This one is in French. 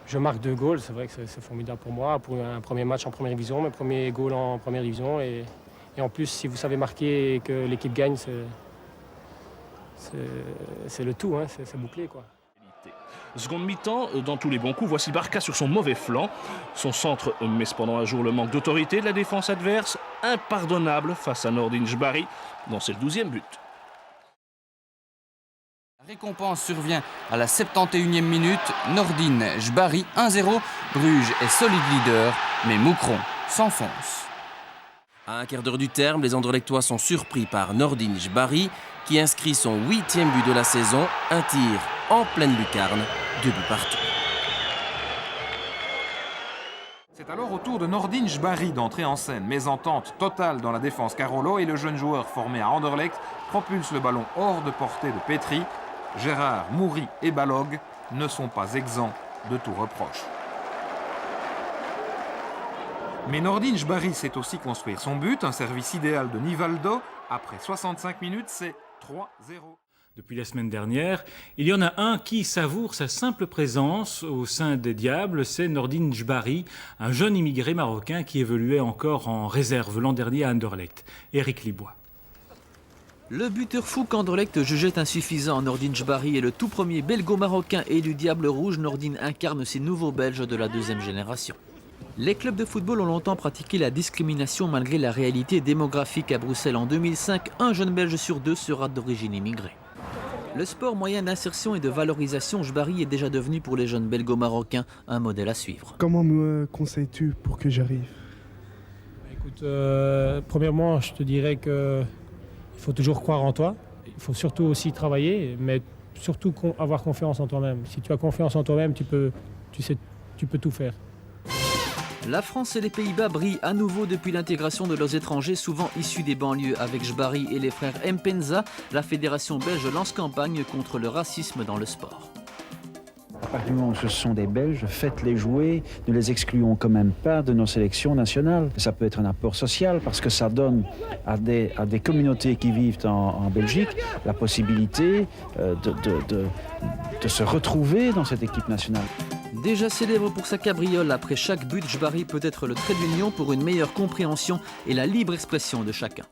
je marque 2 goals, c'est vrai que c'est formidable pour moi. Pour un premier match en première division, mes premiers goals en première division. Et en plus, si vous savez marquer et que l'équipe gagne, c'est le tout, hein, c'est bouclé, quoi. Seconde mi-temps, dans tous les bons coups, voici Barca sur son mauvais flanc. Son centre met cependant à jour le manque d'autorité de la défense adverse, impardonnable face à Nordin Jbari, dont c'est le 12e but. La récompense survient à la 71e minute. Nordin Jbari 1-0. Bruges est solide leader, mais Moucron s'enfonce. À un quart d'heure du terme, les Anderlechtois sont surpris par Nordin Jbari qui inscrit son 8e but de la saison, un tir en pleine lucarne, 2 buts partout. C'est alors au tour de Nordin Jbari d'entrer en scène. Mésentente totale dans la défense Carolo et le jeune joueur formé à Anderlecht propulse le ballon hors de portée de Petri. Gérard, Moury et Balog ne sont pas exempts de tout reproche. Mais Nordin Jbari sait aussi construire son but, un service idéal de Nivaldo. Après 65 minutes, c'est 3-0. Depuis la semaine dernière, il y en a un qui savoure sa simple présence au sein des Diables, c'est Nordin Jbari, un jeune immigré marocain qui évoluait encore en réserve l'an dernier à Anderlecht. Éric Libois. Le buteur fou qu'Anderlecht jugeait insuffisant, Nordin Jbari est le tout premier belgo-marocain élu Diable Rouge. Nordin incarne ces nouveaux Belges de la 2e génération. Les clubs de football ont longtemps pratiqué la discrimination malgré la réalité démographique. À Bruxelles en 2005, un jeune Belge sur 2 sera d'origine immigrée. Le sport moyen d'insertion et de valorisation, Jbari est déjà devenu pour les jeunes belgo-marocains un modèle à suivre. Comment me conseilles-tu pour que j'arrive? Écoute, premièrement, je te dirais qu'il faut toujours croire en toi. Il faut surtout aussi travailler, mais surtout avoir confiance en toi-même. Si tu as confiance en toi-même, tu peux tout faire. La France et les Pays-Bas brillent à nouveau depuis l'intégration de leurs étrangers, souvent issus des banlieues. Avec Jbari et les frères Mpenza, la fédération belge lance campagne contre le racisme dans le sport. À partir du moment où ce sont des Belges, faites-les jouer, ne les excluons quand même pas de nos sélections nationales. Ça peut être un apport social parce que ça donne à des communautés qui vivent en Belgique la possibilité de se retrouver dans cette équipe nationale. Déjà célèbre pour sa cabriole, après chaque but, Jbari peut être le trait d'union pour une meilleure compréhension et la libre expression de chacun.